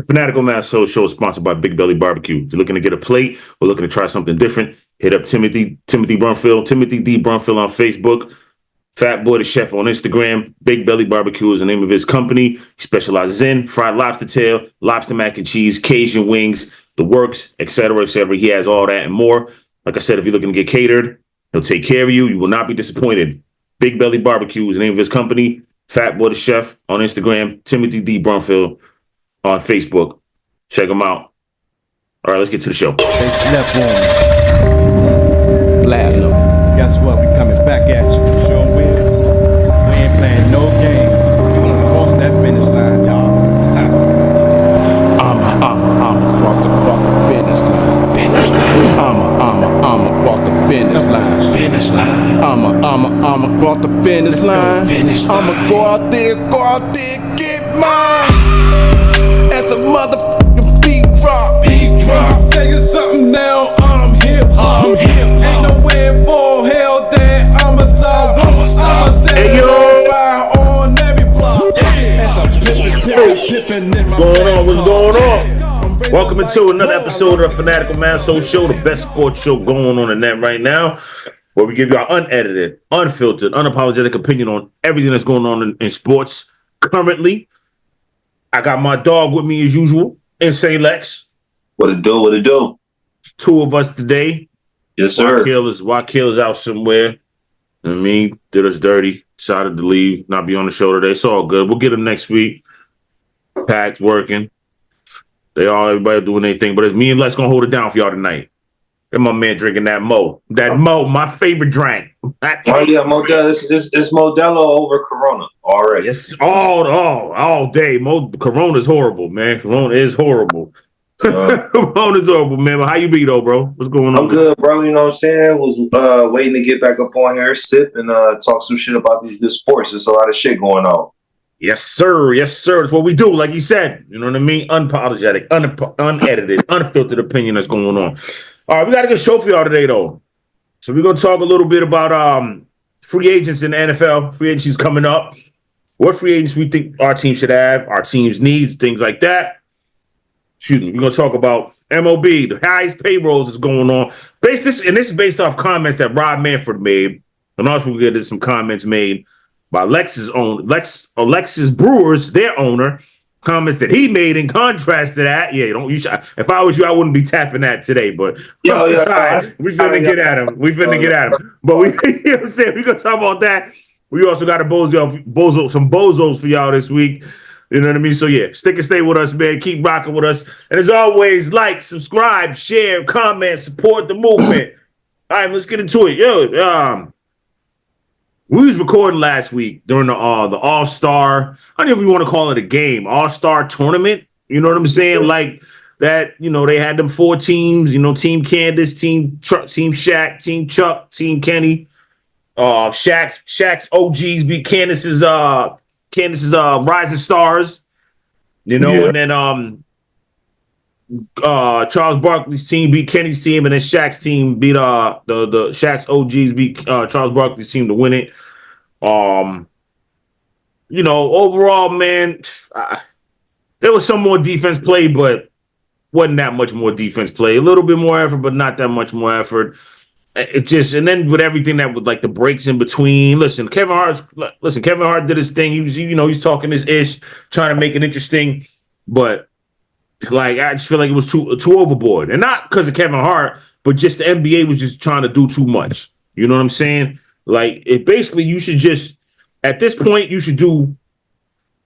Fanatical Massholes Show is sponsored by Big Belly Barbecue. If you're looking to get a plate or looking to try something different, hit up Timothy Brunfield, Timothy D. Brunfield on Facebook, Fat Boy the Chef on Instagram. Big Belly Barbecue is the name of his company. He specializes in fried lobster tail, lobster mac and cheese, Cajun wings, the works, etc., etc. He has all that and more. Like I said, if you're looking to get catered, he'll take care of you. You will not be disappointed. Big Belly Barbecue is the name of his company. Fat Boy the Chef on Instagram. Timothy D. Brunfield on Facebook. Check them out. All right, let's get to the show. They slept on me. Platinum. Guess what? We coming back at you. Sure will. We ain't playing no games. We gonna cross that finish line, y'all. I'm cross the finish line. Finish line. I'm cross the finish line. Finish line. I'm cross the finish line. Finish line. I'ma go out there, get mine. As a motherfucking beat drop. Tell you something now, I'm hip. Ain't nowhere for hell that I'ma stop. I'ma set fire on every block. What's going on? Welcome to another episode of Fanatical Massholes Show, the best sports show going on the net right now, where we give you our unedited, unfiltered, unapologetic opinion on everything that's going on in sports currently. I got my dog with me as usual, Insane Lex. What it do? Two of us today. Yes, sir. Wakil is out somewhere. I mean, did us dirty. Decided to leave, not be on the show today. It's all good. We'll get him next week. Packed, working. Everybody doing their thing. But it's me and Lex gonna hold it down for y'all tonight. And my man drinking that Mo. My favorite drink. Oh yeah, Modelo. It's Modelo over Corona already. Yes, all day. Corona's horrible, man. Corona is horrible. Corona's horrible, man. But how you be though, bro? What's going on? I'm good, bro. You know what I'm saying? Was waiting to get back up on here, sip and talk some shit about these good sports. There's a lot of shit going on. Yes, sir. It's what we do, like you said. You know what I mean? Unapologetic, unedited, unfiltered opinion that's going on. All right, we got a good show for y'all today, though. So we're going to talk a little bit about free agents in the NFL. Free agency's coming up. What free agents we think our team should have, our team's needs, things like that. We're going to talk about MLB, the highest payrolls that's going on. This is based off comments that Rob Manfred made. And also we'll get some comments made by Alexis Brewers, their owner. Comments that he made in contrast to that. Yeah, if I was you, I wouldn't be tapping that today. But we finna get at him. But you know what I'm saying? We're gonna talk about that. We also got some bozos for y'all this week. You know what I mean? So yeah, stick and stay with us, man. Keep rocking with us. And as always, like, subscribe, share, comment, support the movement. All right, let's get into it. We was recording last week during the All-Star, I don't know if you want to call it a game, All-Star tournament. You know what I'm saying? Like that, they had them 4 teams, Team Candace, Team Shaq, Team Chuck, Team Kenny. Shaq's OGs beat Candace's Rising Stars. And then Charles Barkley's team beat Kenny's team, and then Shaq's team beat the Shaq's OGs beat Charles Barkley's team to win it. Overall, man, there was some more defense play, but wasn't that much more defense play. A little bit more effort, but not that much more effort. And then with everything that with like the breaks in between. Kevin Hart did his thing. He was, he's talking his ish, trying to make it interesting, but like I just feel like it was too overboard, and not because of Kevin Hart, but just the NBA was just trying to do too much. You know what I'm saying? Like you should just at this point you should do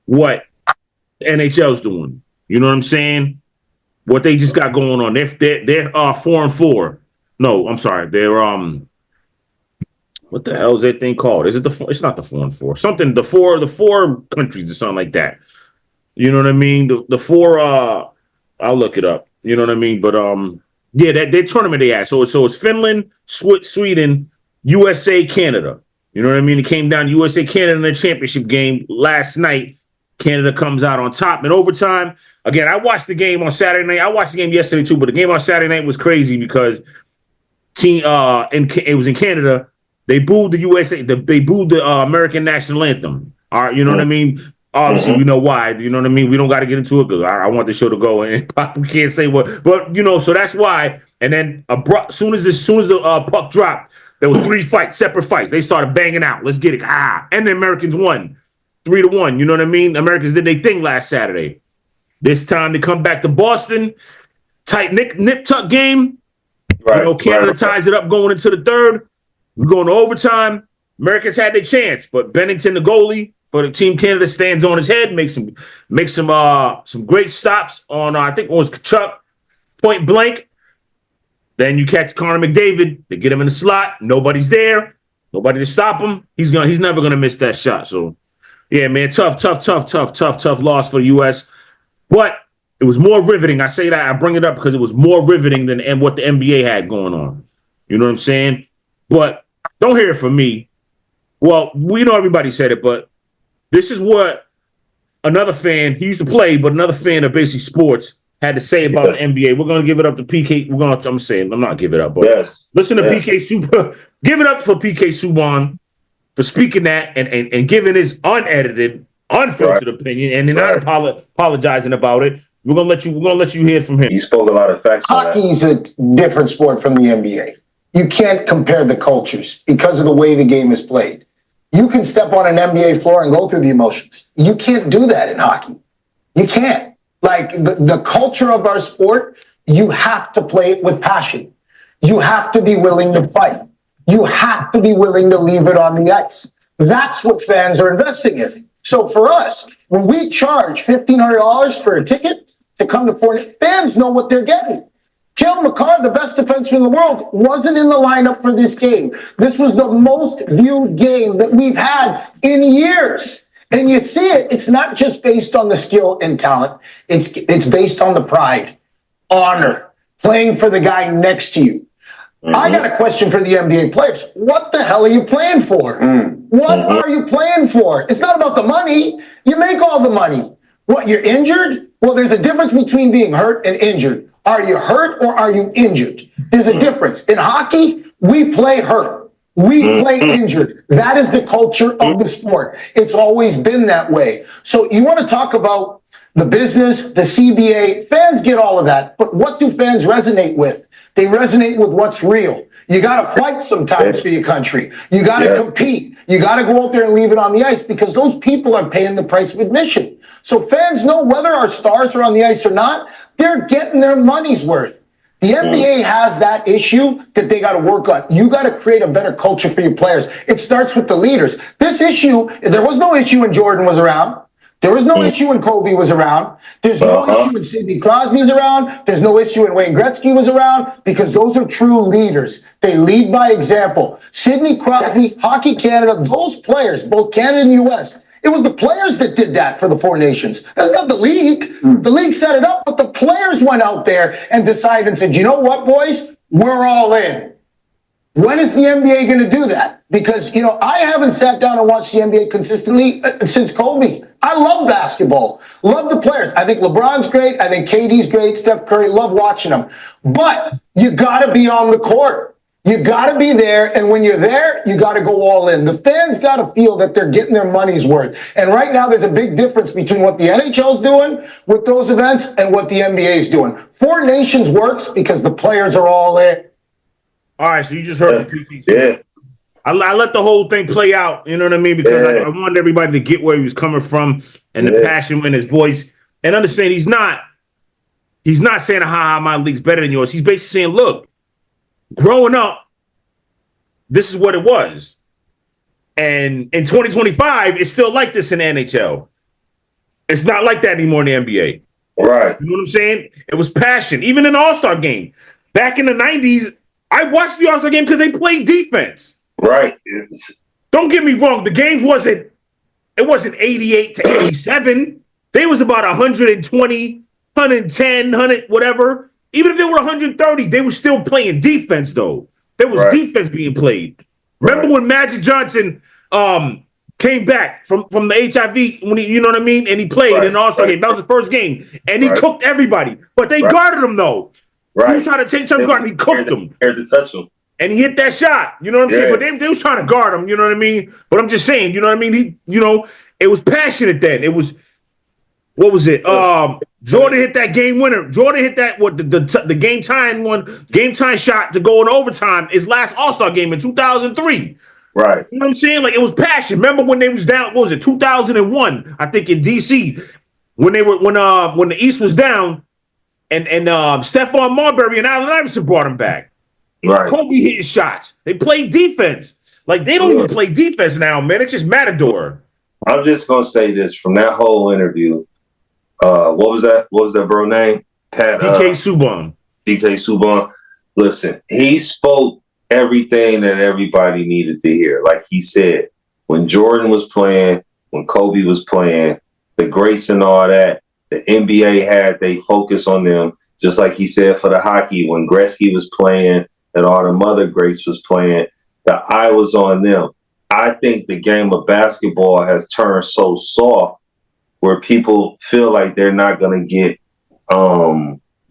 what the NHL's doing. You know what I'm saying? What they just got going on. They're 4-4. No, I'm sorry. They're what the hell is that thing called? Is it it's not the 4-4. Something the four countries or something like that. You know what I mean? The 4 I'll look it up. You know what I mean? But that tournament they had. So it's Finland, Sweden, USA, Canada. You know what I mean? It came down to USA, Canada in the championship game last night. Canada comes out on top in overtime. Again, I watched the game on Saturday night. I watched the game yesterday too, but the game on Saturday night was crazy because it was in Canada. They booed the USA. They booed the American national anthem. All right, you know what I mean? Obviously, we know why. You know what I mean? We don't got to get into it because I want the show to go, and we can't say what. But so that's why. And then soon as the puck dropped, there was 3 fights, separate fights. They started banging out. Let's get it. And the Americans won 3-1. You know what I mean? Americans did their thing last Saturday. This time they come back to Boston. Tight nip-tuck game. Right, Canada ties it up going into the third. We're going to overtime. Americans had their chance, but Bennington, the goalie for the Team Canada, stands on his head, makes some great stops on I think it was Kachuk, point blank. Then you catch Connor McDavid. They get him in the slot. Nobody's there. Nobody to stop him. He's never gonna miss that shot. So yeah, man, tough loss for the U.S. But it was more riveting. I say that, I bring it up because it was more riveting than what the NBA had going on. You know what I'm saying? But don't hear it from me. Well, we know everybody said it, but this is what another fan, he used to play, but another fan of basically sports had to say about the NBA. We're going to give it up to PK. I'm not give it up, but listen to PK Subban. Give it up for PK Subban for speaking that and giving his unedited, unfiltered opinion and not apologizing about it. We're gonna let you hear from him. He spoke a lot of facts. Hockey's a different sport from the NBA. You can't compare the cultures because of the way the game is played. You can step on an NBA floor and go through the emotions. You can't do that in hockey. You can't. Like the culture of our sport, you have to play it with passion. You have to be willing to fight. You have to be willing to leave it on the ice. That's what fans are investing in. So for us, when we charge $1,500 for a ticket to come to Fortnite, fans know what they're getting. Cale Makar, the best defenseman in the world, wasn't in the lineup for this game. This was the most viewed game that we've had in years. And you see it, it's not just based on the skill and talent. It's based on the pride, honor, playing for the guy next to you. I got a question for the NBA players. What the hell are you playing for? What are you playing for? It's not about the money. You make all the money. What, you're injured? Well, there's a difference between being hurt and injured. Are you hurt or are you injured? There's a difference. In hockey, we play hurt. We play injured. That is the culture of the sport. It's always been that way. So you want to talk about the business, the CBA, fans get all of that. But what do fans resonate with? They resonate with what's real. You got to fight sometimes for your country. You got to compete. You got to go out there and leave it on the ice because those people are paying the price of admission. So fans know whether our stars are on the ice or not, they're getting their money's worth. The NBA has that issue that they got to work on. You got to create a better culture for your players. It starts with the leaders. This issue, there was no issue when Jordan was around. There was no issue when Kobe was around. There's no issue when Sidney Crosby was around. There's no issue when Wayne Gretzky was around because those are true leaders. They lead by example. Sidney Crosby, Hockey Canada, those players, both Canada and U.S., it was the players that did that for the Four Nations. That's not the league. The league set it up, but the players went out there and decided and said, you know what, boys? We're all in. When is the NBA going to do that? Because, I haven't sat down and watched the NBA consistently since Kobe. I love basketball. Love the players. I think LeBron's great. I think KD's great. Steph Curry, love watching them. But you got to be on the court. You got to be there. And when you're there, you got to go all in. The fans got to feel that they're getting their money's worth. And right now, there's a big difference between what the NHL's doing with those events and what the NBA's doing. Four Nations works because the players are all in. All right, so you just heard from PK. Yeah. I let the whole thing play out, you know what I mean? Because I wanted everybody to get where he was coming from and the passion in his voice and understand he's not saying, my league's better than yours. He's basically saying, look, growing up, this is what it was. And in 2025, it's still like this in the NHL. It's not like that anymore in the NBA. Right. You know what I'm saying? It was passion. Even in the All-Star game. Back in the 90s, I watched the All-Star game because they played defense. Right. Don't get me wrong. The games wasn't 88 to 87. They was about 120, 110, 100, whatever. Even if they were 130, they were still playing defense, though. There was defense being played. Remember when Magic Johnson came back from the HIV, when he, you know what I mean? And he played in the All-Star game. That was the first game. And he cooked everybody. But they guarded him, though. He was trying to take some guard, and he cooked him. Scared to touch him. And he hit that shot. You know what I'm saying? But they was trying to guard him. You know what I mean? But I'm just saying, you know what I mean? It was passionate then. It was, what was it? Jordan hit that game winner. Jordan hit that the game time shot to go in overtime. His last All-Star game in 2003. Right. You know what I'm saying? Like, it was passion. Remember when they was down? What was it? 2001, I think, in DC, when the East was down, and Stephon Marbury and Allen Iverson brought him back. Right. Kobe hitting shots. They played defense. Like, they don't even play defense now, man. It's just Matador. I'm just gonna say this from that whole interview. What was that? What was that bro name? Pat DK Subban. DK Subban. Listen, he spoke everything that everybody needed to hear. Like he said, when Jordan was playing, when Kobe was playing, the greats and all that, the NBA had they focus on them. Just like he said for the hockey, when Gretzky was playing and all the other greats was playing, the eye was on them. I think the game of basketball has turned so soft where people feel like they're not going to get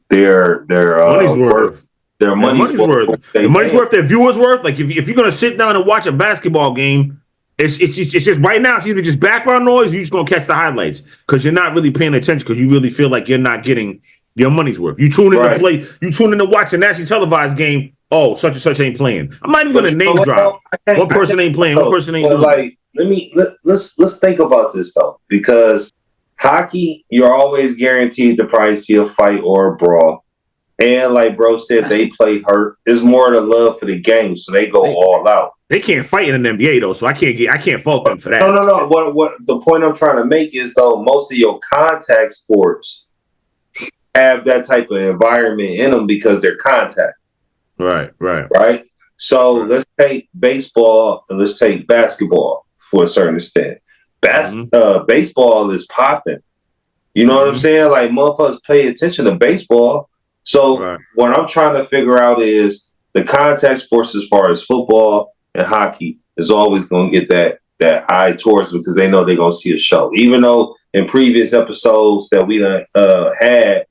their money's worth. Their money's worth. The money's worth. Their viewers worth. Like, if you're gonna sit down and watch a basketball game, it's just right now. It's either just background noise, or you're just gonna catch the highlights because you're not really paying attention because you really feel like you're not getting your money's worth. You tune in to play. You tune in to watch a nationally televised game. Oh, such and such ain't playing. I'm not even gonna name drop. One person ain't playing. One person ain't doing. Like, let's think about this though, because hockey, you're always guaranteed to probably see a fight or a brawl. And like bro said, they play hurt. It's more the love for the game, so they go all out. They can't fight in an NBA though, so I can't fault them for that. No. What the point I'm trying to make is though, most of your contact sports have that type of environment in them because they're contact. Right. So let's take baseball and let's take basketball for a certain extent. Baseball is popping. You know what I'm saying? Like, motherfuckers pay attention to baseball. So what I'm trying to figure out is the contact sports, as far as football and hockey, is always going to get that eye towards them because they know they're going to see a show. Even though in previous episodes that we had,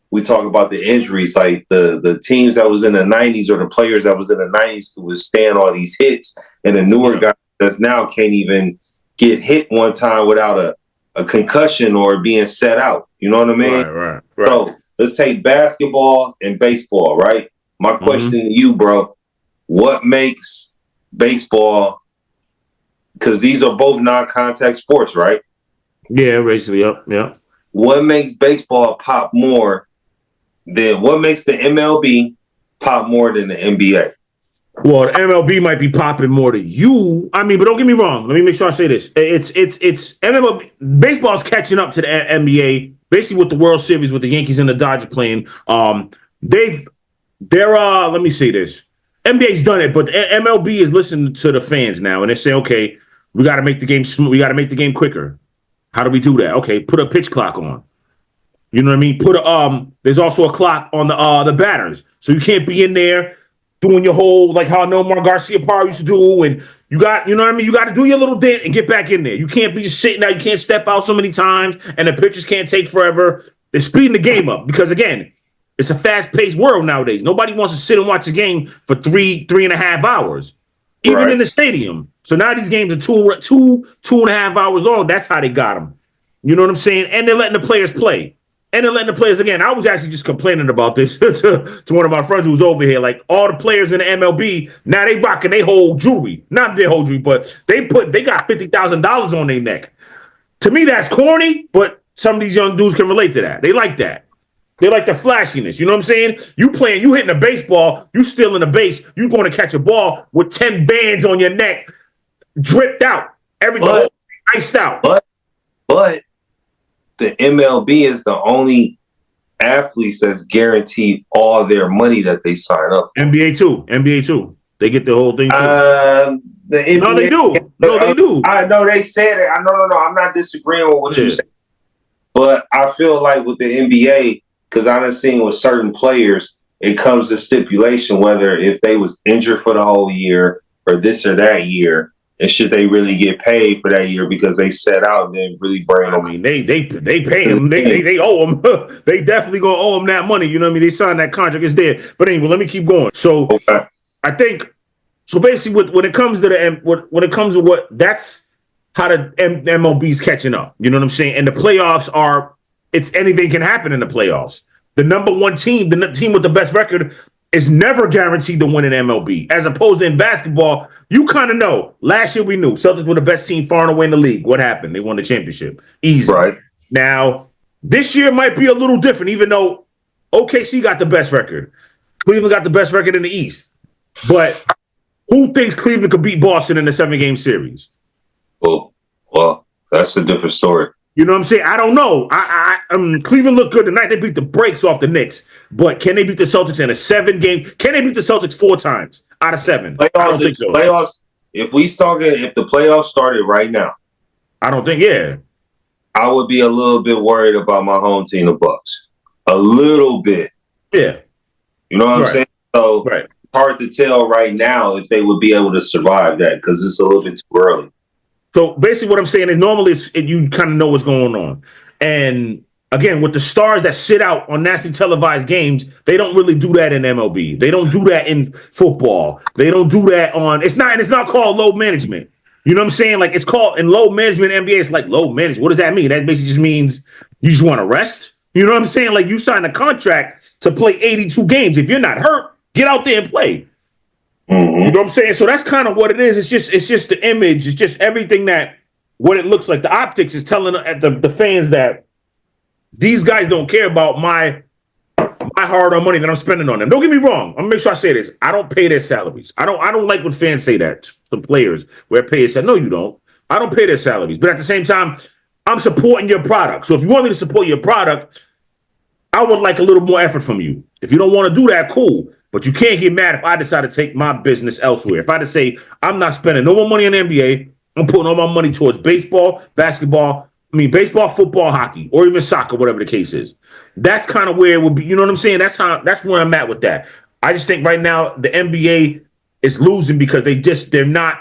we talk about the injuries, like the teams that was in the 90s or the players that was in the 90s who was stand all these hits, and the newer guys that's now can't even get hit one time without a concussion or being set out. You know what I mean? Right. So let's take basketball and baseball, right? My question to you, bro, what makes baseball, because these are both non-contact sports, right? Yeah, basically, yeah. What makes baseball pop more than, what makes the MLB pop more than the NBA? Well, the MLB might be popping more to you. I mean, but don't get me wrong. Let me make sure I say this. It's MLB. Baseball's catching up to the NBA, basically with the World Series, with the Yankees and the Dodgers playing. Let me say this. NBA's done it, but the MLB is listening to the fans now, and they say, okay, we got to make the game smooth. We got to make the game quicker. How do we do that? Okay, put a pitch clock on. You know what I mean? There's also a clock on the batters, so you can't be in there doing your whole, like how Nomar Garciaparra used to do, and you know what I mean? You got to do your little dent and get back in there. You can't be just sitting out. You can't step out so many times, and the pitches can't take forever. They're speeding the game up because, again, it's a fast-paced world nowadays. Nobody wants to sit and watch a game for 3.5 hours, even in the stadium. So now these games are 2.5 hours long. That's how they got them. You know what I'm saying? And they're letting the players play. And they're letting the players, again, I was actually just complaining about this to one of my friends who was over here. Like, all the players in the MLB, now they rocking their whole jewelry. Not their whole jewelry, but they got $50,000 on their neck. To me, that's corny, but some of these young dudes can relate to that. They like that. They like the flashiness. You know what I'm saying? You hitting a baseball, you still in the base, you going to catch a ball with 10 bands on your neck, dripped out, everything iced out. But the MLB is the only athletes that's guaranteed all their money that they sign up. NBA too. They get the whole thing too. The NBA, no, they do. I know they said it. No. I'm not disagreeing with what you said. But I feel like with the NBA, because I done seen with certain players, it comes to stipulation whether if they was injured for the whole year or this or that year, and should they really get paid for that year because they set out and then really bring them. I mean, they pay them. They owe them. They definitely gonna owe them that money. You know what I mean? They signed that contract. It's there. But anyway, let me keep going. So I think so. Basically, when it comes to what that's how the MLB's catching up. You know what I'm saying? And the playoffs it's anything can happen in the playoffs. The number one team, the team with the best record, is never guaranteed to win in MLB. As opposed to in basketball, you kind of know. Last year we knew Celtics were the best team far and away in the league. What happened? They won the championship. Easy. Right. Now, this year might be a little different, even though OKC got the best record. Cleveland got the best record in the East. But who thinks Cleveland could beat Boston in the 7-game series? Well, that's a different story. You know what I'm saying? I don't know. Cleveland looked good tonight. They beat the brakes off the Knicks. But can they beat the Celtics in a 7-game? Can they beat the Celtics 4 times out of 7? Playoffs, I don't think so. If the playoffs started right now, I don't think, yeah. I would be a little bit worried about my home team, the Bucks. A little bit. Yeah. You know what I'm saying? So it's hard to tell right now if they would be able to survive that because it's a little bit too early. So basically what I'm saying is normally you kind of know what's going on. And again, with the stars that sit out on nationally televised games, they don't really do that in MLB. They don't do that in football. They don't do that it's not called load management. You know what I'm saying? Like it's called in load management NBA, it's like load management. What does that mean? That basically just means you just want to rest. You know what I'm saying? Like you signed a contract to play 82 games. If you're not hurt, get out there and play. Mm-hmm. You know what I'm saying? So that's kind of what it is. It's just the image. It's just everything what it looks like. The optics is telling the fans that these guys don't care about my hard-earned money that I'm spending on them. Don't get me wrong. I'm gonna make sure I say this. I don't pay their salaries. I don't like when fans say that to players where payers say, no, you don't. I don't pay their salaries. But at the same time, I'm supporting your product. So if you want me to support your product, I would like a little more effort from you. If you don't want to do that, cool. But you can't get mad if I decide to take my business elsewhere. If I just say, I'm not spending no more money on the NBA, I'm putting all my money towards baseball, football, hockey, or even soccer, whatever the case is. That's kind of where it would be. You know what I'm saying? That's where I'm at with that. I just think right now the NBA is losing because they're not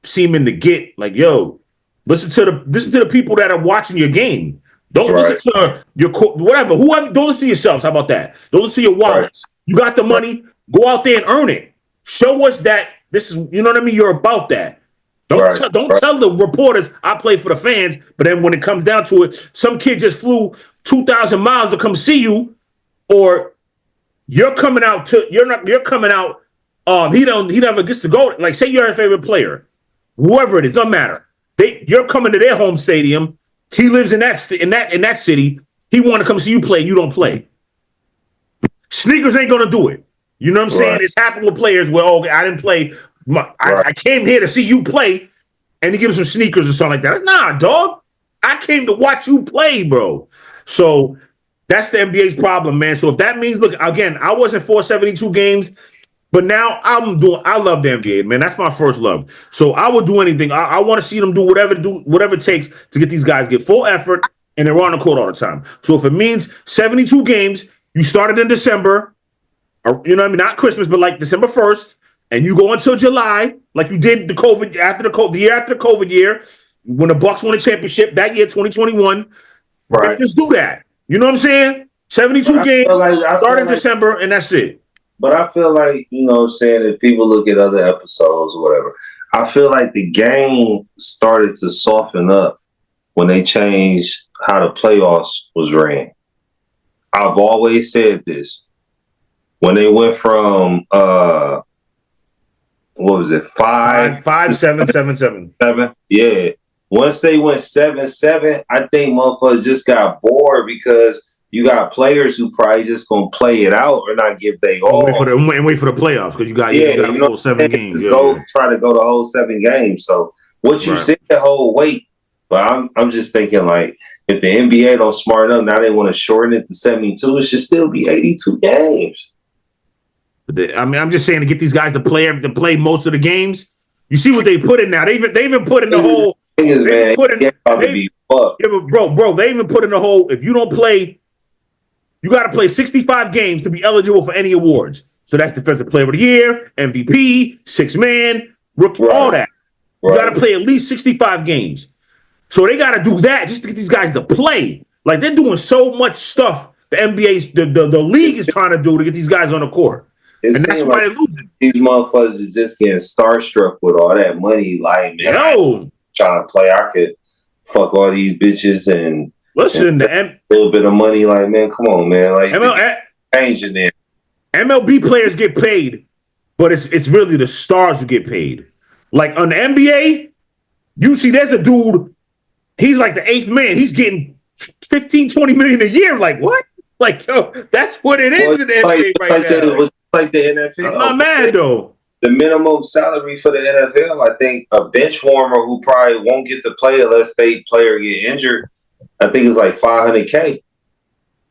seeming to get like, yo, listen to the people that are watching your game. Don't listen to your whoever. Don't listen to yourselves. How about that? Don't listen to your wallets. Right. You got the money. Go out there and earn it. Show us that this is. You know what I mean? You're about that. Don't tell the reporters I play for the fans. But then when it comes down to it, some kid just flew 2,000 miles to come see you, or you're coming out. You're coming out. He never gets to go. Like say you're a favorite player, whoever it is, doesn't matter. You're coming to their home stadium. He lives in that city. He want to come see you play. You don't play. Sneakers ain't gonna do it. You know what I'm saying? It's happened with players where I didn't play. I came here to see you play, and he gives some sneakers or something like that. Nah, dog. I came to watch you play, bro. So that's the NBA's problem, man. So if that means, look, again, I wasn't for 72 games, but now I love the NBA, man. That's my first love. So I will do anything. I want to see them do whatever it takes to get these guys get full effort, and they're on the court all the time. So if it means 72 games, you started in December, or, you know what I mean? Not Christmas, but like December 1st, and you go until July, like you did the year after the COVID year, when the Bucks won a championship that year, 2021. Right. Just do that. You know what I'm saying? 72 games, start in December, and that's it. But I feel like, you know what I'm saying, if people look at other episodes or whatever, I feel like the game started to soften up when they changed how the playoffs was ran. I've always said this. When they went from what was it, 5-7-7-7. Yeah. Once they went 7-7, I think motherfuckers just got bored because you got players who probably just gonna play it out or not give they all. Wait for the playoffs because you got a full 7 games. Try to go the whole 7 games. So what you said, the whole weight. But I'm just thinking like if the NBA don't smarten up, now they want to shorten it to 72. It should still be 82 games. I mean, I'm just saying to get these guys to play most of the games. You see what they put in now? They even put in the whole. Bro, they even put in the whole. If you don't play, you got to play 65 games to be eligible for any awards. So that's Defensive Player of the Year, MVP, 6-man, rookie, all that. You got to play at least 65 games. So they got to do that just to get these guys to play. Like they're doing so much stuff. The NBA's the league is trying to do to get these guys on the court. And that's why they're losing. These motherfuckers is just getting starstruck with all that money. Like, man, trying to play. I could fuck all these bitches and listen, a little bit of money. Like, man, come on, man. Like, changing there. MLB players get paid, but it's really the stars who get paid. Like on the NBA, you see there's a dude, he's like the eighth man. He's getting 15, 20 million a year. Like, what? Like, yo, that's what it is in the NBA right now. Like the NFL. I'm not mad, though. The minimum salary for the NFL, I think a bench warmer who probably won't get to play unless they player get injured, I think it's like $500K.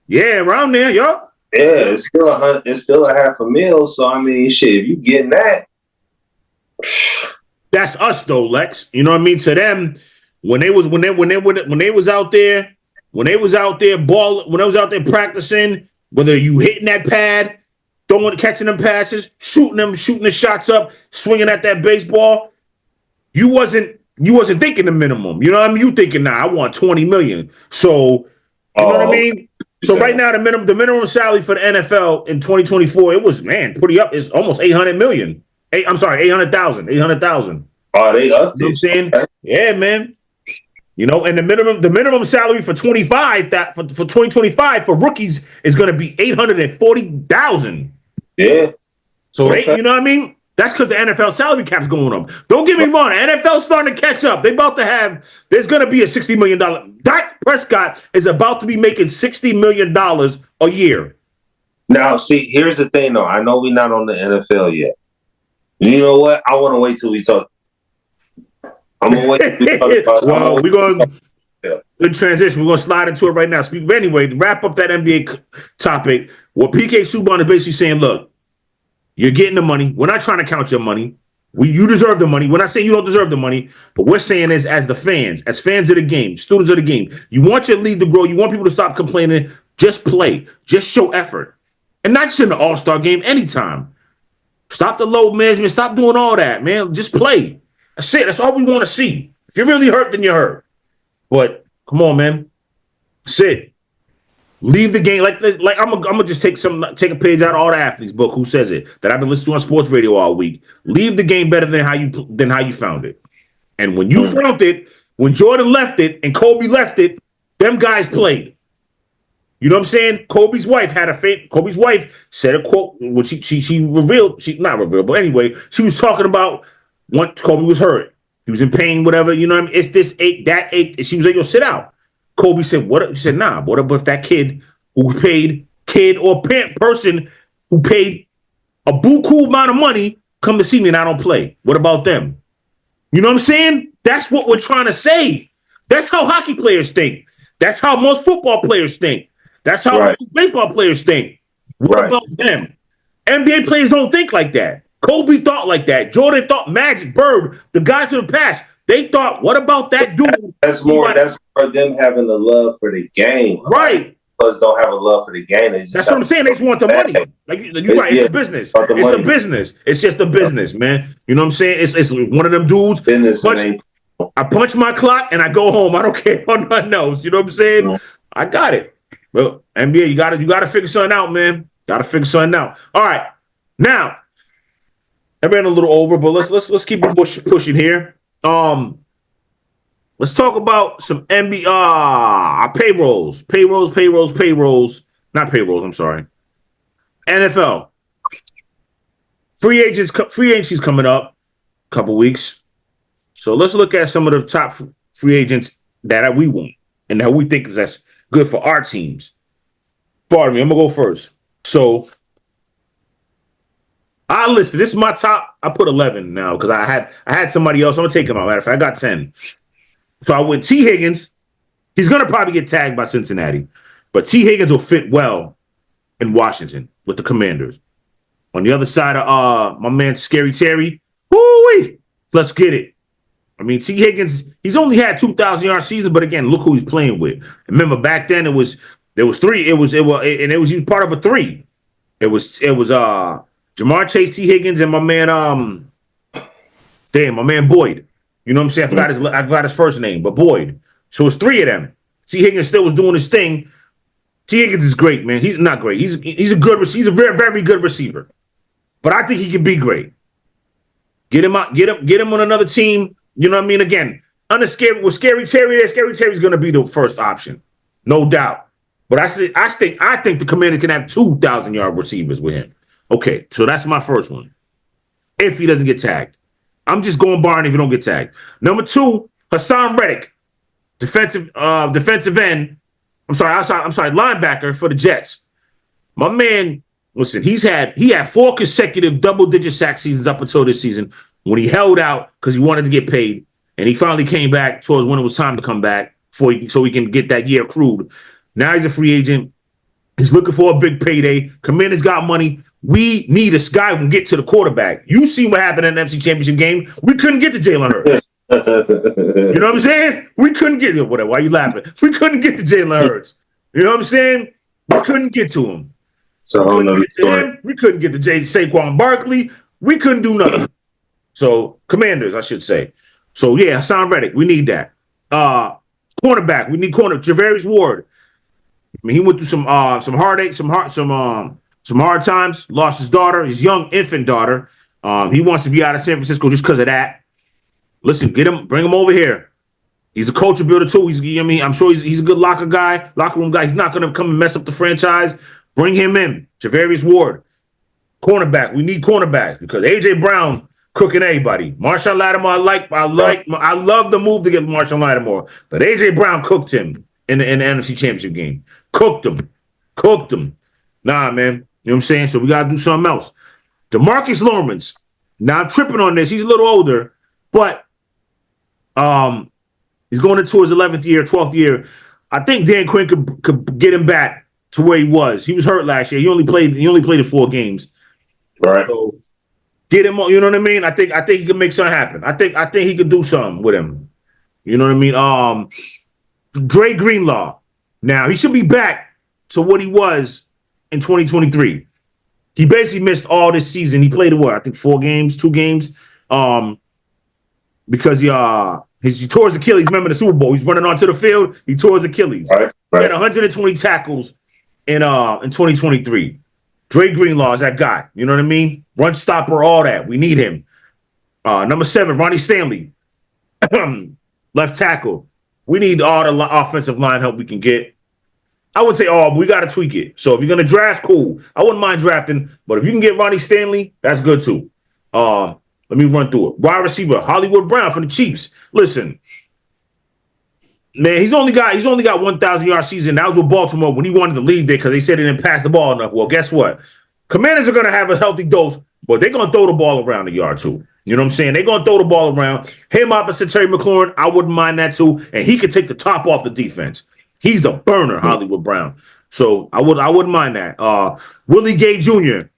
Yeah, around there, yo. Yeah, it's still $500,000. So I mean, shit, if you getting that, that's us though, Lex. You know what I mean? To them, when they was out there practicing, whether you hitting that pad, catching them passes, shooting the shots up, swinging at that baseball, you wasn't thinking the minimum. You know what I mean? You thinking, nah, I want 20 million. So you know what I mean? So right now the minimum salary for the NFL in 2024, it was pretty up. It's almost 800 million. 800,000. 800,000. Oh, they up. You know what I'm saying? Yeah, man. You know, and the minimum salary for 2025 for rookies is going to be 840,000. Yeah. So you know what I mean? That's because the NFL salary cap's going up. Don't get me wrong, the NFL's starting to catch up. There's going to be a $60 million. Dak Prescott is about to be making $60 million a year. Now, see, here's the thing, though. I know we're not on the NFL yet. You know what? I want to wait till we talk. I'm gonna wait. Well, we're going to transition. We're going to slide into it right now. But anyway, to wrap up that NBA topic, what PK Subban is basically saying, look, you're getting the money. We're not trying to count your money. You deserve the money. We're not saying you don't deserve the money, but we're saying is as fans of the game, students of the game, you want your league to grow. You want people to stop complaining. Just play. Just show effort. And not just in the All-Star game, anytime. Stop the load management. Stop doing all that, man. Just play. That's it. That's all we want to see. If you're really hurt, then you're hurt. But come on, man. That's it. Leave the game like I'm gonna just take a page out of all the athletes' book. Who says it? That I've been listening to on sports radio all week. Leave the game better than how you found it. And when you found it, when Jordan left it and Kobe left it, them guys played. You know what I'm saying? Kobe's wife said a quote, which she revealed. She not revealed, but anyway, she was talking about once Kobe was hurt, he was in pain, whatever. You know what I mean? It's this ache, that ache. And she was like, "Yo, sit out." Kobe said, "What?" He said, "Nah. What about if that person who paid a buku amount of money come to see me and I don't play? What about them?" You know what I'm saying? That's what we're trying to say. That's how hockey players think. That's how most football players think. That's how most baseball players think. What about them? NBA players don't think like that. Kobe thought like that. Jordan thought, Magic, Bird, the guys of the past, they thought, what about that dude? That's more them having a love for the game. Right. Plus don't have a love for the game. That's what I'm saying. They just want the money. Like you're right. It's a business. It's a business. It's just a business, man. You know what I'm saying? It's one of them dudes. I punch my clock and I go home. I don't care about nothing else. You know what I'm saying? Mm-hmm. I got it. Well, NBA, you gotta figure something out, man. Gotta figure something out. All right. Now, I ran a little over, but let's keep it pushing here. Let's talk about some NBA payrolls. Not payrolls, I'm sorry. NFL. Free agency's coming up a couple weeks. So let's look at some of the top free agents that we want and that we think that's good for our teams. Pardon me, I'm gonna go first. So I listed, this is my top. I put 11 now because I had somebody else. I'm gonna take him out. Matter of fact, I got 10. So I went T. Higgins. He's gonna probably get tagged by Cincinnati, but T. Higgins will fit well in Washington with the Commanders. On the other side of my man Scary Terry, woo-wee, let's get it. I mean, T. Higgins, he's only had 2,000-yard season, but again, look who he's playing with. Remember back then there was three. He was part of a three. It was Jamar Chase, T. Higgins, and my man Boyd. You know what I'm saying? I forgot his first name, but Boyd. So it's three of them. T. Higgins still was doing his thing. T. Higgins is great, man. He's not great. He's a very, very good receiver. But I think he can be great. Get him on another team. You know what I mean? Again, Scary Terry there, Scary Terry's going to be the first option, no doubt. But I think the Commanders can have 2,000-yard receivers with him. Okay, so that's my first one. If he doesn't get tagged, I'm just going barring if he don't get tagged. Number 2, Hassan Reddick, defensive end. I'm sorry, linebacker for the Jets. My man, listen, he had 4 consecutive double-digit sack seasons up until this season when he held out because he wanted to get paid, and he finally came back towards when it was time to come back so he can get that year accrued. Now he's a free agent. He's looking for a big payday. Commanders got money. We need a guy who can get to the quarterback. You see what happened in the NFC Championship game. We couldn't get to Jalen Hurts. You know what I'm saying? We couldn't get to whatever. Why are you laughing? We couldn't get to Jalen Hurts. You know what I'm saying? We couldn't get to him. So we couldn't get to Saquon Barkley. We couldn't do nothing. So Commanders, I should say. So yeah, Hassan Reddick, we need that. Cornerback, we need Javarius Ward. I mean, he went through some heartache, some hard times. Lost his daughter, his young infant daughter. He wants to be out of San Francisco just because of that. Listen, bring him over here. He's a culture builder too. I'm sure he's a good locker room guy. He's not going to come and mess up the franchise. Bring him in. Javarius Ward, cornerback. We need cornerbacks because AJ Brown cooking everybody. Marshawn Lattimore, I love the move to get Marshawn Lattimore, but AJ Brown cooked him in the NFC Championship game. Cooked him. Nah, man. You know what I'm saying? So we got to do something else. DeMarcus Lawrence. Now I'm tripping on this. He's a little older, but he's going into his 11th year, 12th year. I think Dan Quinn could get him back to where he was. He was hurt last year. He only played in 4 games. Right. So get him. You know what I mean? I think he can make something happen. I think he could do something with him. You know what I mean? Dre Greenlaw. Now he should be back to what he was in 2023. He basically missed all this season. He played I think 2 games. Because he tore his Achilles. Remember the Super Bowl? He's running onto the field. He tore his Achilles. Right. He had 120 tackles in 2023. Dre Greenlaw is that guy. You know what I mean? Run stopper, all that. We need him. Number 7, Ronnie Stanley, left tackle. We need all the offensive line help we can get. I would say all, but we got to tweak it. So if you're going to draft, cool. I wouldn't mind drafting, but if you can get Ronnie Stanley, that's good too. Let me run through it. Wide receiver, Hollywood Brown from the Chiefs. Listen, man, he's only got 1,000-yard season. That was with Baltimore when he wanted to leave there because they said he didn't pass the ball enough. Well, guess what? Commanders are going to have a healthy dose, but they're going to throw the ball around the yard too. You know what I'm saying? They're going to throw the ball around. Him opposite Terry McLaurin, I wouldn't mind that too. And he could take the top off the defense. He's a burner, Hollywood Brown. So I wouldn't mind that. Willie Gay Jr.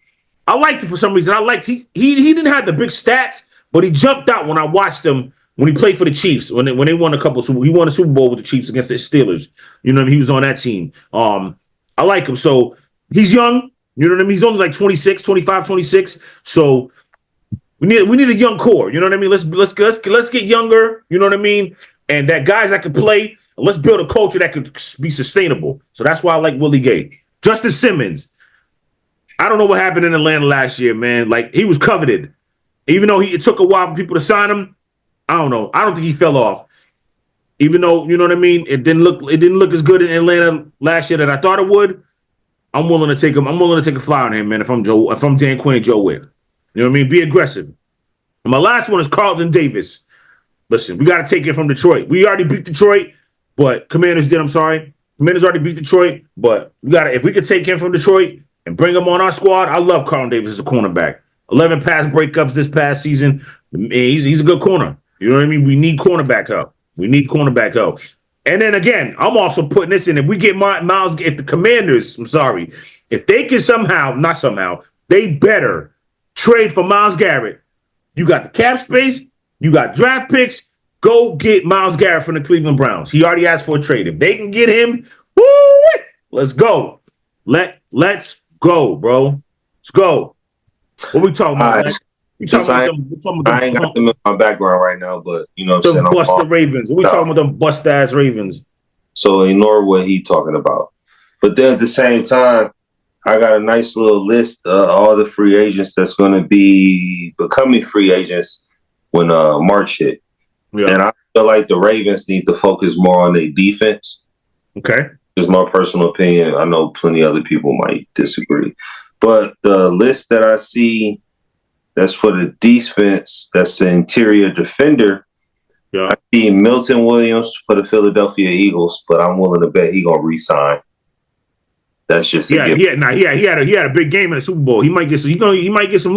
I liked it for some reason. He didn't have the big stats, but he jumped out when I watched him when he played for the Chiefs. When they won a couple, he won a Super Bowl with the Chiefs against the Steelers. You know what I mean? He was on that team. I like him. So he's young. You know what I mean? He's only like 25, 26. So we need a young core. You know what I mean? Let's get younger. You know what I mean? And that guys that can play. And let's build a culture that could be sustainable. So that's why I like Willie Gay. Justin Simmons. I don't know what happened in Atlanta last year, man. Like, he was coveted. Even though it took a while for people to sign him, I don't know. I don't think he fell off. Even though, you know what I mean, it didn't look as good in Atlanta last year that I thought it would. I'm willing to take him. I'm willing to take a flyer on him, man, if I'm Dan Quinn and Joe Witt. You know what I mean? Be aggressive. And my last one is Carlton Davis. Listen, we got to take it from Detroit. We already beat Detroit, but Commanders did. I'm sorry. Commanders already beat Detroit, but if we could take him from Detroit and bring him on our squad, I love Carlton Davis as a cornerback. 11 pass breakups this past season. He's a good corner. You know what I mean? We need cornerback help. And then again, I'm also putting this in. If we get Miles, if the Commanders, if they can they better trade for Myles Garrett. You got the cap space. You got draft picks. Go get Myles Garrett from the Cleveland Browns. He already asked for a trade. If they can get him, woo, let's go. Let's go, bro. Let's go. What we talking about? I ain't got them in my background right now, but you know what I'm saying? Bust the Ravens. What we talking about them bust-ass Ravens? So ignore what he talking about. But then at the same time, I got a nice little list of all the free agents that's going to be becoming free agents when March hit. Yeah. And I feel like the Ravens need to focus more on their defense. Okay. Just my personal opinion. I know plenty of other people might disagree. But the list that I see that's for the defense, that's the interior defender, I see Milton Williams for the Philadelphia Eagles, but I'm willing to bet he gonna re-sign. That's just he had a big game in the Super Bowl. He might get some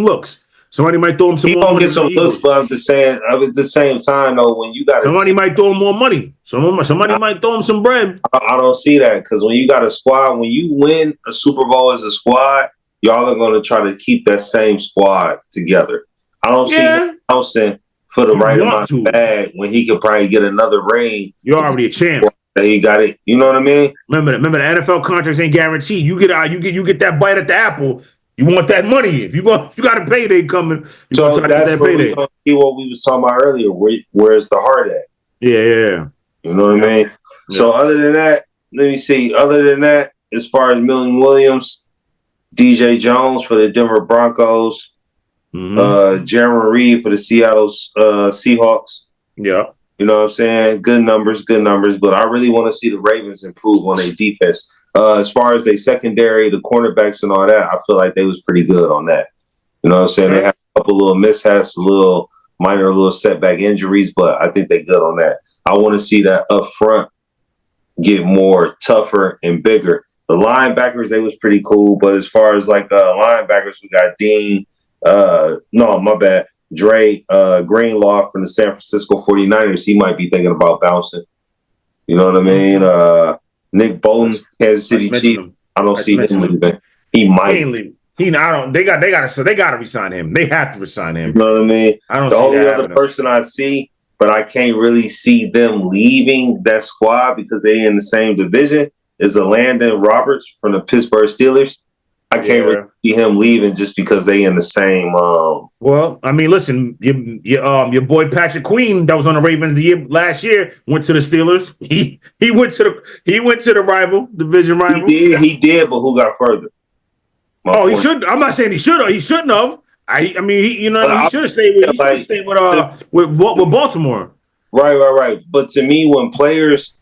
looks. Somebody might throw him some more money. He gonna get some looks, but I'm just saying at the same time though, when you got somebody might throw him more money. Somebody might throw him some bread. I don't see that, because when you got a squad, when you win a Super Bowl as a squad, y'all are gonna try to keep that same squad together. I don't see him bouncing for the right amount of bag when he could probably get another ring. You're already a champ. He got it. You know what I mean? Remember the NFL contracts ain't guaranteed. You get that bite at the apple. You want that money. If you got a payday coming, so that's where we're gonna see what we was talking about earlier. Where's the heart at? Yeah. You know what I mean? Yeah. So other than that, let me see. Other than that, as far as Milton Williams, DJ Jones for the Denver Broncos, Jeremy Reed for the Seattle Seahawks. Yeah. You know what I'm saying? Good numbers, but I really want to see the Ravens improve on their defense. As far as their secondary, the cornerbacks and all that, I feel like they was pretty good on that. You know what I'm saying? They had a couple little mishaps, minor setback injuries, but I think they good on that. I want to see that up front get more tougher and bigger. The linebackers, they was pretty cool, but as far as linebackers, we got Dre Greenlaw from the San Francisco 49ers. He might be thinking about bouncing. You know what I mean? Nick Bolton, Kansas City Chiefs. I don't see him leaving. He might. They gotta resign him. They have to resign him. You know what I mean? I don't the see only that other happening. person I see, but I can't really see them leaving that squad because they in the same division, is Landon Roberts from the Pittsburgh Steelers. I can't really see him leaving just because they in the same. Well, I mean, listen, your boy Patrick Queen that was on the Ravens last year went to the Steelers. He went to the division rival. He did, but who got further? He should. I'm not saying he should. He shouldn't have. He should have stayed with Baltimore. Right. But to me, when players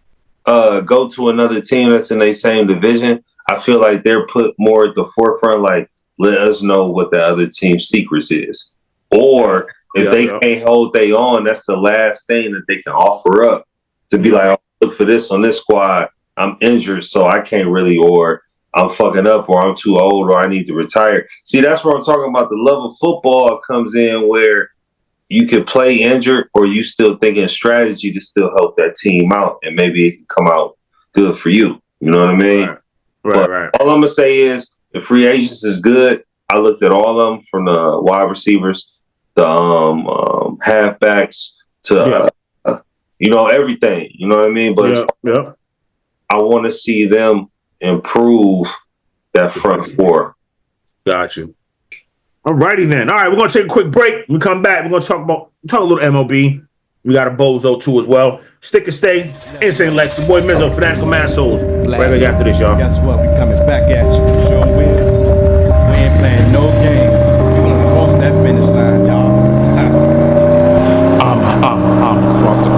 go to another team that's in the same division, I feel like they're put more at the forefront, like, let us know what the other team's secrets is. Or if they can't hold their own, that's the last thing that they can offer up to be like, oh, look for this on this squad. I'm injured, so I can't really, or I'm fucking up, or I'm too old, or I need to retire. See, that's where I'm talking about. The love of football comes in where you can play injured, or you still thinking strategy to still help that team out, and maybe it can come out good for you. You know what I mean? Right. All I'm gonna say is the free agents is good. I looked at all of them, from the wide receivers, the halfbacks to everything. You know what I mean? But I want to see them improve that front four. Got you. All righty then. All right, we're gonna take a quick break. When we come back, we're gonna talk a little MLB. We got a bozo too as well. Stick and stay. Insane Lex, the boy Mizzo, Fanatical Massholes. Right back after this, y'all. Guess what? We coming back at you. Sure will. We ain't playing no games. We gonna cross that finish line, y'all. I'm cross the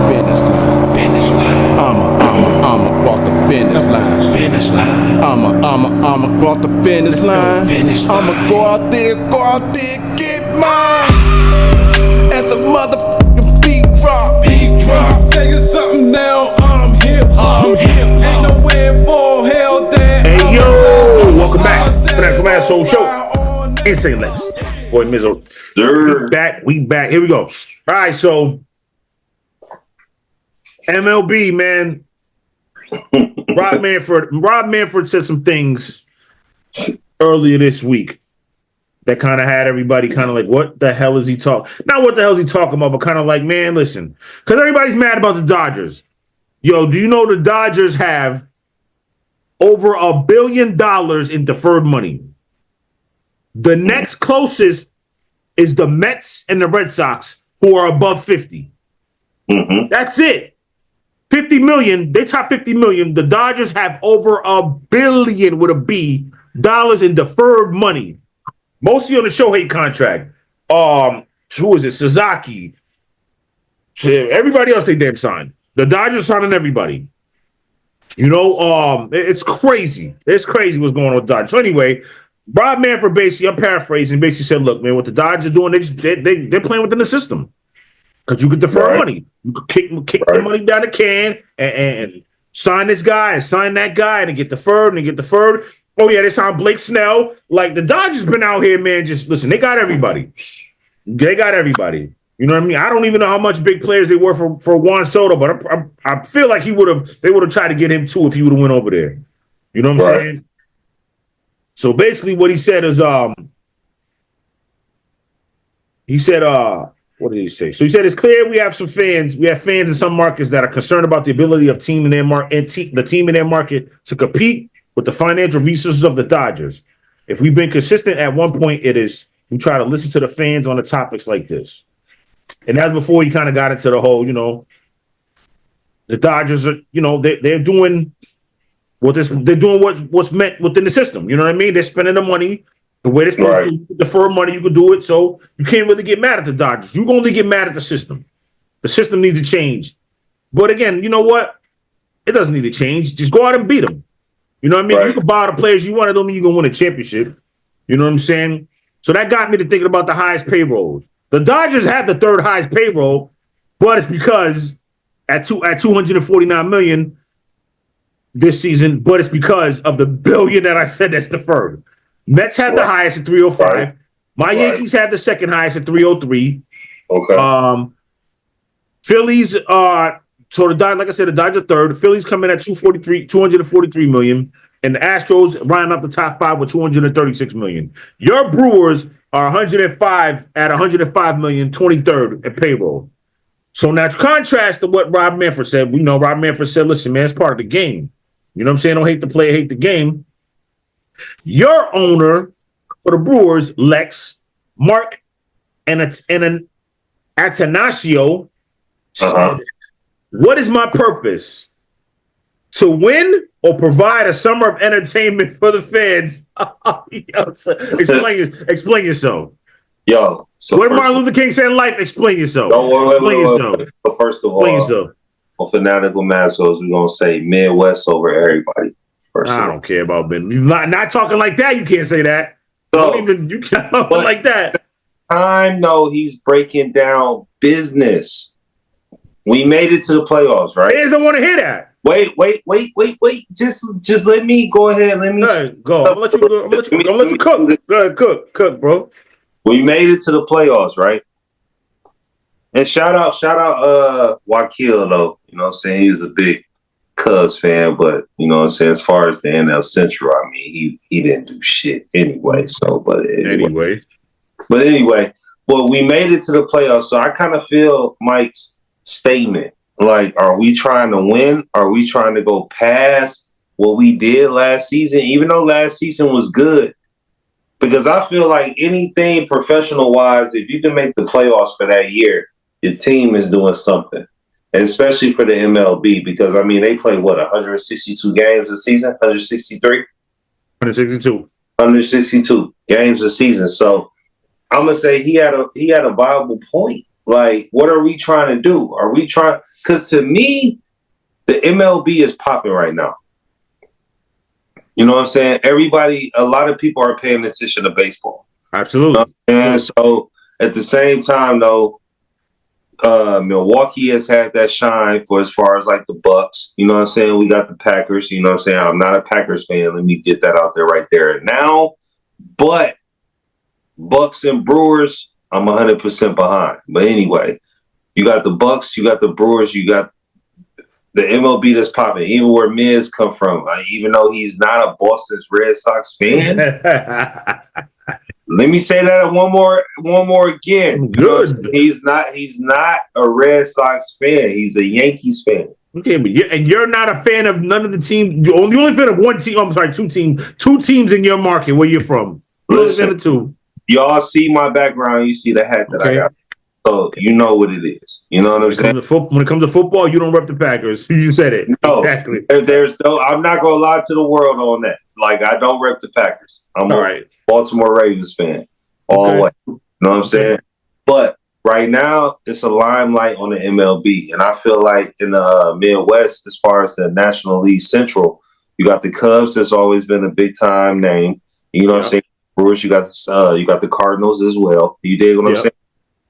finish line. Finish line. I'm cross the finish line. Finish line. I'm cross the finish line. Finish line. I'ma go out there, get mine. As a motherfucking beat drop. Tell you something now, I'm hip. Ain't nowhere for hell there. Hey yo, welcome back. Fanatical Massholes Show. Insane Lex. Boy Mizzo. We back. Here we go. All right, so MLB, man. Rob Manfred said some things earlier this week that kind of had everybody kind of like, what the hell is he talking? Not what the hell is he talking about, but kind of like, man, listen. Because everybody's mad about the Dodgers. Yo, do you know the Dodgers have over $1 billion in deferred money? The next closest is the Mets and the Red Sox, who are above 50. Mm-hmm. That's it. 50 million. They top 50 million. The Dodgers have over $1 billion with a B dollars in deferred money. Mostly on the Shohei contract. Who is it? Sasaki. Shit, everybody else they damn signed. The Dodgers signing everybody. You know, it's crazy. It's crazy what's going on with Dodgers. So anyway, Rob Manfred basically, I'm paraphrasing, basically said, look, man, what the Dodgers are doing, they're playing within the system. Because you could defer money. You could kick the money down the can and sign this guy and sign that guy and get deferred and get deferred. Oh, yeah, they signed Blake Snell. Like, the Dodgers been out here, man, just, listen, they got everybody. They got everybody. You know what I mean? I don't even know how much big players they were for Juan Soto, but I feel like they would have tried to get him too if he would have went over there. You know what I'm saying? So basically what he said is what did he say? So he said it's clear we have fans in some markets that are concerned about the ability of the team in their market to compete with the financial resources of the Dodgers. If we've been consistent at one point, it is we try to listen to the fans on the topics like this. And that's before he kind of got into the whole, you know, the Dodgers are, you know, they're doing what's meant within the system. You know what I mean? They're spending the money the way they're supposed to. Defer money, you could do it. So you can't really get mad at the Dodgers. You can only get mad at the system. The system needs to change. But again, you know what? It doesn't need to change. Just go out and beat them. You know what I mean? You can buy the players you want. It don't mean you're going to win a championship. You know what I'm saying? So that got me to thinking about the highest payrolls. The Dodgers have the third highest payroll, but it's because at $249 million this season, but it's because of the billion that I said that's deferred. Mets have the highest at 305. My Yankees have the second highest at 303. Okay. Phillies are so like I said, the Dodgers are third. The Phillies come in at 243 million, and the Astros round up the top five with 236 million. Your Brewers are 105 at 105 million, 23rd at payroll. So now contrast to what Rob Manfred said. We know Rob Manfred said, listen, man, it's part of the game. You know what I'm saying? Don't hate the player, hate the game. Your owner for the Brewers, Lex, Mark, and an Atanasio said, what is my purpose? To win or provide a summer of entertainment for the fans? Explain yourself. Yo, so what Martin Luther King said in life? Explain yourself. Explain yourself. So first of all, on Fanatical Massholes, we're gonna say Midwest over everybody. I don't care about Ben. Not talking like that. You can't say that. So, you can't talk like that. I know he's breaking down business. We made it to the playoffs, right? Fans don't want to hear that. Wait. Just let me go ahead. Let me go. I'm gonna let you cook. Go ahead, cook, bro. We made it to the playoffs, right? And shout out Wakil though. You know what I'm saying? He was a big Cubs fan, but you know what I'm saying, as far as the NL Central, I mean, he didn't do shit anyway. So but anyway, well, we made it to the playoffs. So I kind of feel Mike's statement. Like, are we trying to win? Are we trying to go past what we did last season? Even though last season was good. Because I feel like anything professional-wise, if you can make the playoffs for that year, your team is doing something. And especially for the MLB, because, I mean, they play, 162 games a season? 163? 162. 162 games a season. So I'm going to say he had a viable point. Like, what are we trying to do? Are we trying? Because to me, the MLB is popping right now. You know what I'm saying? A lot of people are paying attention to baseball. Absolutely. And so at the same time, though, Milwaukee has had that shine for as far as like the Bucks. You know what I'm saying? We got the Packers. You know what I'm saying? I'm not a Packers fan. Let me get that out there right there now. But Bucks and Brewers, I'm 100% behind. But anyway, you got the Bucks, you got the Brewers, you got the MLB that's popping. Even where Miz come from, even though he's not a Boston Red Sox fan. Let me say that one more again. Good. He's not a Red Sox fan. He's a Yankees fan. Okay, but you're not a fan of none of the teams. You're only fan of one team. I'm sorry, two teams in your market where you're from. Listen, two. Y'all see my background. You see the hat that I got. So you know what it is. You know what I'm saying? When it comes to football, you don't rep the Packers. You said it. No, exactly. I'm not gonna lie to the world on that. Like, I don't rep the Packers. I'm a Baltimore Ravens fan all the way. You know what I'm saying? But right now it's a limelight on the MLB, and I feel like in the Midwest, as far as the National League Central, you got the Cubs. That's always been a big time name. You know what I'm saying? Brewers. You got the Cardinals as well. You dig what I'm saying?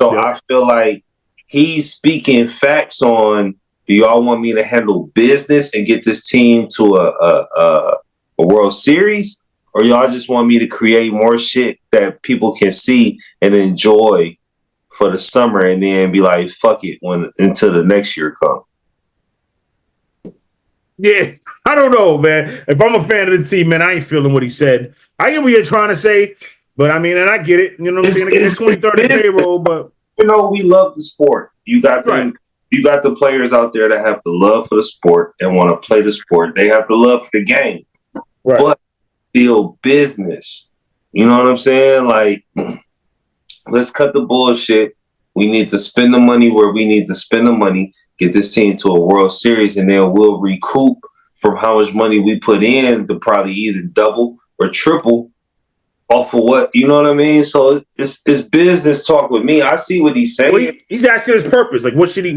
So I feel like he's speaking facts on. Do y'all want me to handle business and get this team to a World Series, or y'all just want me to create more shit that people can see and enjoy for the summer, and then be like, fuck it until the next year comes? Yeah, I don't know, man. If I'm a fan of the team, man, I ain't feeling what he said. I get what you're trying to say, but I mean, and I get it. You know what I'm saying? It's 2030 payroll, but we love the sport. You got them. You got the players out there that have the love for the sport and want to play the sport. They have the love for the game, but still business. You know what I'm saying? Like, let's cut the bullshit. We need to spend the money where we need to spend the money, get this team to a World Series, and then we'll recoup from how much money we put in to probably either double or triple off of what, you know what I mean? So it's business talk with me. I see what he's saying. Well, he's asking his purpose. Like, what should he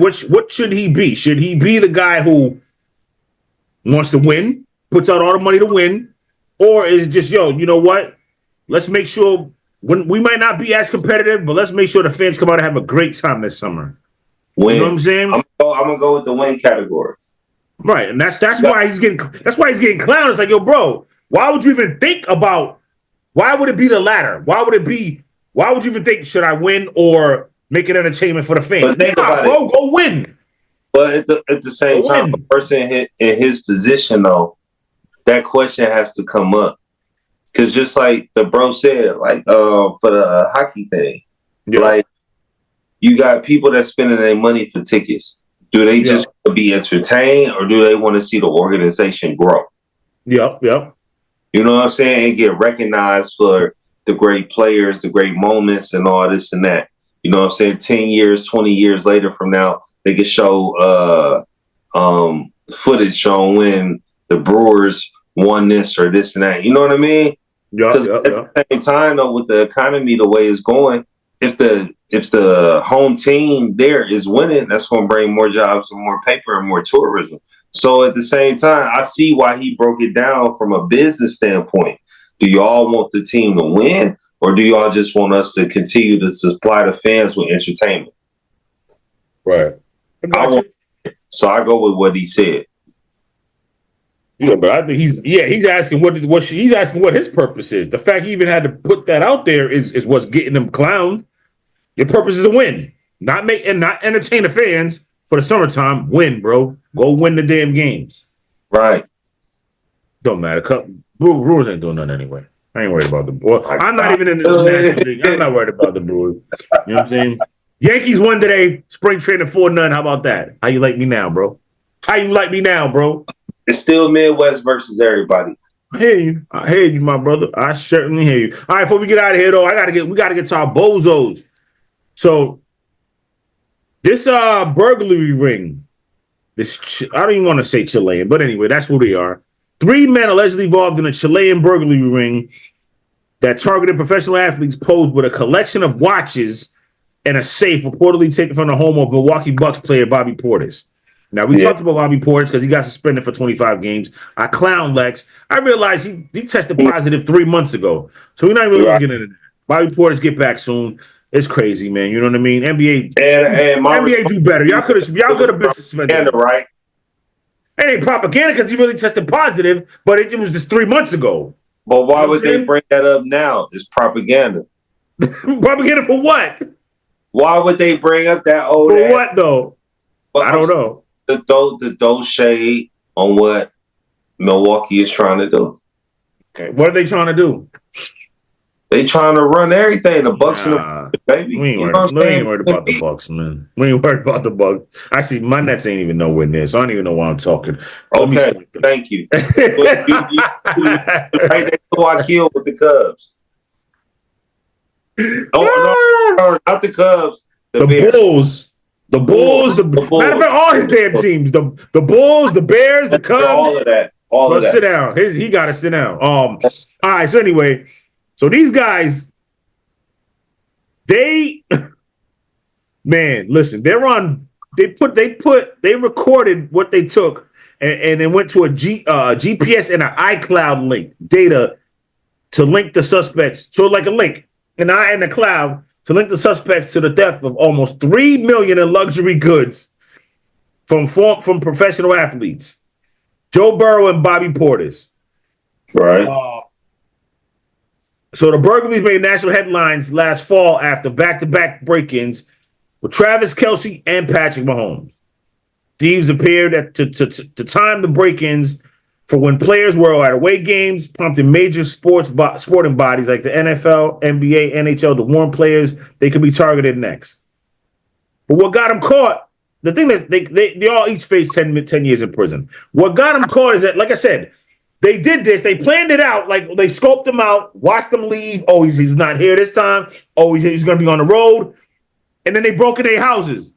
be? Should he be the guy who wants to win, puts out all the money to win, or is it just, you know what? Let's make sure when we might not be as competitive, but let's make sure the fans come out and have a great time this summer. Win. You know what I'm saying? I'm gonna go with the win category. Right, and that's why he's getting clowned. It's like, yo, bro, why would you even think about? Why would it be the latter? Why would you even think, should I win or make it entertainment for the fans? But think about bro, go win. But at the same time, a person in his position, though, that question has to come up. Because just like the bro said, like for the hockey thing, like you got people that spending their money for tickets. Do they just want to be entertained, or do they want to see the organization grow? Yep. You know what I'm saying? And get recognized for the great players, the great moments, and all this and that. You know what I'm saying? 10 years, 20 years later from now, they can show footage on when the Brewers won this or this and that. You know what I mean? Because at the same time, though, with the economy the way it's going, if the home team there is winning, that's going to bring more jobs and more paper and more tourism. So at the same time, I see why he broke it down from a business standpoint. Do y'all want the team to win, or do y'all just want us to continue to supply the fans with entertainment? Right. So I go with what he said. Yeah, but I think he's asking he's asking what his purpose is. The fact he even had to put that out there is what's getting him clowned. Your purpose is to win, not entertain the fans for the summertime. Win, bro. Go win the damn games. Right. Don't matter. Brewers ain't doing nothing anyway. I ain't worried about the Brewers. I'm not even in the National League. I'm not worried about the Brewers. You know what I'm saying? Yankees won today. Spring training 4-0. How about that? How you like me now, bro? It's still Midwest versus everybody. I hear you, my brother. I certainly hear you. All right, before we get out of here, though, we gotta get to our bozos. So this burglary ring, I don't even want to say Chilean, but anyway, that's who they are. 3 men allegedly involved in a Chilean burglary ring that targeted professional athletes posed with a collection of watches and a safe reportedly taken from the home of Milwaukee Bucks player Bobby Portis. Now, we talked about Bobby Portis because he got suspended for 25 games. I clown Lex. I realized he tested positive 3 months ago. So we're not really getting into that. Bobby Portis get back soon. It's crazy, man. You know what I mean? NBA do better. Y'all could have been suspended. Right? It ain't propaganda because he really tested positive, but it was just 3 months ago. But why would they bring that up now? It's propaganda. Propaganda for what? Why would they bring up that old? For what though? Well, I don't know. The throw shade on what Milwaukee is trying to do. Okay, what are they trying to do? They trying to run everything. The Bucks and the baby. We ain't worried about the Bucks, man. We ain't worried about the Bucks. Actually, my Nets ain't even nowhere near, so I don't even know why I'm talking. Okay, thank you. Right next to Wakil with the Cubs. No, not the Cubs. The Bulls. The Bulls. Matter of fact, all his damn teams. The Bulls, the Bears, the Cubs. All of that. All of that. Sit down. He got to sit down. All right. So anyway, so these guys, they Man, listen, they recorded what they took and then went to a GPS and an iCloud link data to link the suspects. So like a link in the cloud to link the suspects to the theft of almost $3 million in luxury goods from professional athletes, Joe Burrow and Bobby Portis. Right. So the burglaries made national headlines last fall after back-to-back break-ins with Travis Kelce and Patrick Mahomes. Thieves appeared to time the break-ins for when players were at away games, prompting major sporting bodies like the NFL, NBA, NHL to warn players they could be targeted next. But what got them caught, the thing is they all each face 10 years in prison. What got them caught is that, like I said, they did this. They planned it out. Like, they scoped them out, watched them leave. Oh, he's not here this time. Oh, he's going to be on the road. And then they broke in their houses.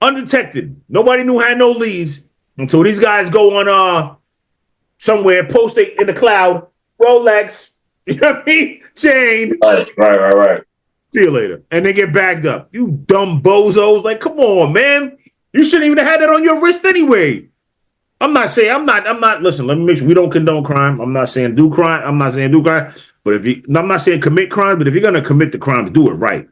Undetected. Nobody had no leads until these guys go on somewhere, post it in the cloud, Rolex, you know what I mean? Chain. Right. See you later. And they get bagged up. You dumb bozos. Like, come on, man. You shouldn't even have had that on your wrist anyway. I'm not, listen, let me make sure we don't condone crime. I'm not saying do crime. I'm not saying commit crime, but if you're going to commit the crime, do it right.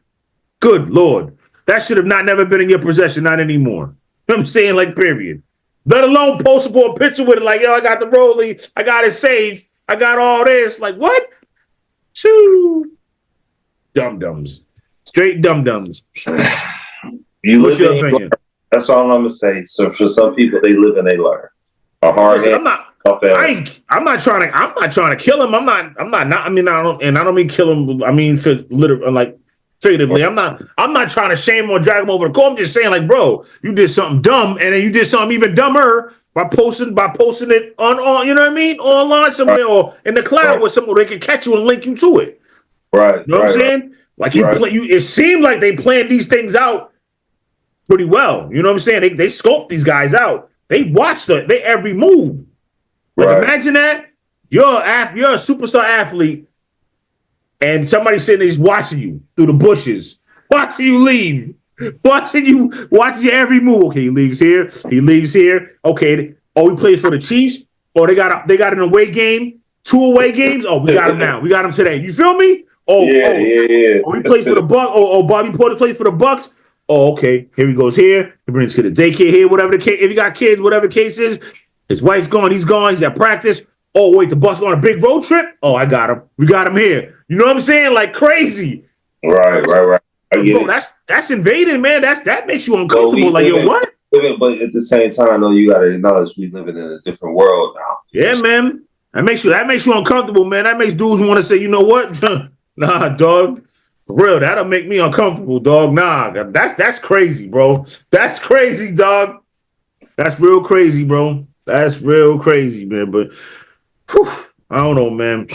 Good Lord. That should have never been in your possession, not anymore. I'm saying, like, period. Let alone posting for a picture with it, like, yo, I got the rollie, I got it safe, I got all this. Like, what? Choo. Dum-dums. Straight dum-dums. What's your opinion? That's all I'm gonna say. So for some people, they live and they learn. I'm not trying to kill him. I don't mean kill him. I mean, figuratively. I'm not trying to shame or drag him over the court. I'm just saying, like, bro, you did something dumb, and then you did something even dumber by posting it on you know what I mean, online somewhere or in the cloud with someone they can catch you and link you to it. Right. You know what I'm saying? Like, it seemed like they planned these things out pretty well. You know what I'm saying? They scoped these guys out. They watched their every move. Like, imagine that. You're a superstar athlete, and somebody sitting there is watching you through the bushes, watching you leave, watching your every move. Okay, he leaves here. Okay, he plays for the Chiefs. Or they got an away game, 2 away games. Oh, we got him now. We got him today. You feel me? Yeah. He plays for the Bucks. Bobby Porter plays for the Bucks. Oh, okay. Here he goes here. He brings to the daycare here, whatever the case. If you got kids, whatever the case is, his wife's gone. He's gone. He's at practice. Oh, wait, the Bucks on a big road trip? Oh, I got him. We got him here. You know what I'm saying? Like, crazy. Right. That's invading, man. That makes you uncomfortable. What? But at the same time, though, you got to acknowledge we living in a different world now. Yeah, man. That makes you uncomfortable, man. That makes dudes want to say, you know what? Nah, dog. For real, that'll make me uncomfortable, dog. Nah, that's crazy, bro. That's crazy, dog. That's real crazy, bro. That's real crazy, man. But I don't know, man.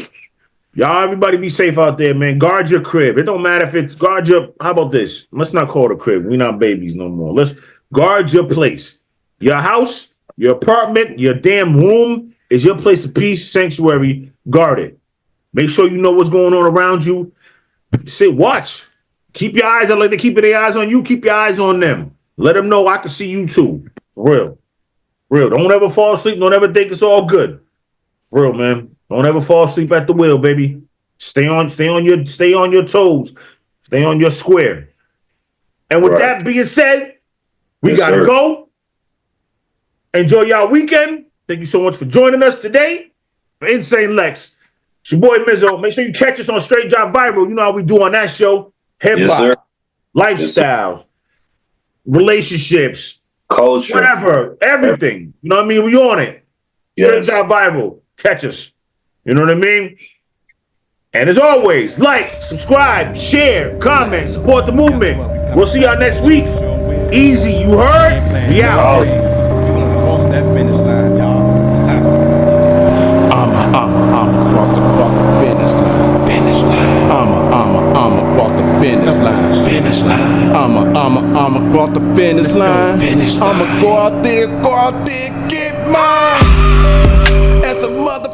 Y'all, everybody be safe out there, man. Guard your crib. It don't matter if it's guard your. How about this? Let's not call it a crib. We're not babies no more. Let's guard your place. Your house, your apartment, your damn room is your place of peace, sanctuary. Guard it. Make sure you know what's going on around you. Watch. Keep your eyes on, like they're keeping their eyes on you. Keep your eyes on them. Let them know I can see you too. For real. Don't ever fall asleep. Don't ever think it's all good. For real, man. Don't ever fall asleep at the wheel, baby. Stay on your toes. Stay on your square. And with that being said, we gotta go. Enjoy y'all weekend. Thank you so much for joining us today. For Insane Lex. It's your boy Mizzo. Make sure you catch us on Straight Drop Viral. You know how we do on that show. Hip-hop, lifestyles, relationships, culture, whatever, everything. You know what I mean? We on it. Straight Drop Viral. Catch us. You know what I mean? And as always, like, subscribe, share, comment, support the movement. We'll see y'all next week. Easy, you heard? We out. We're gonna cross that finish line, y'all. I'm cross the finish line. Finish line. I'm cross the finish line. Finish line. I'm cross the finish line. Finish line. I'ma go out there, get mine. As a mother.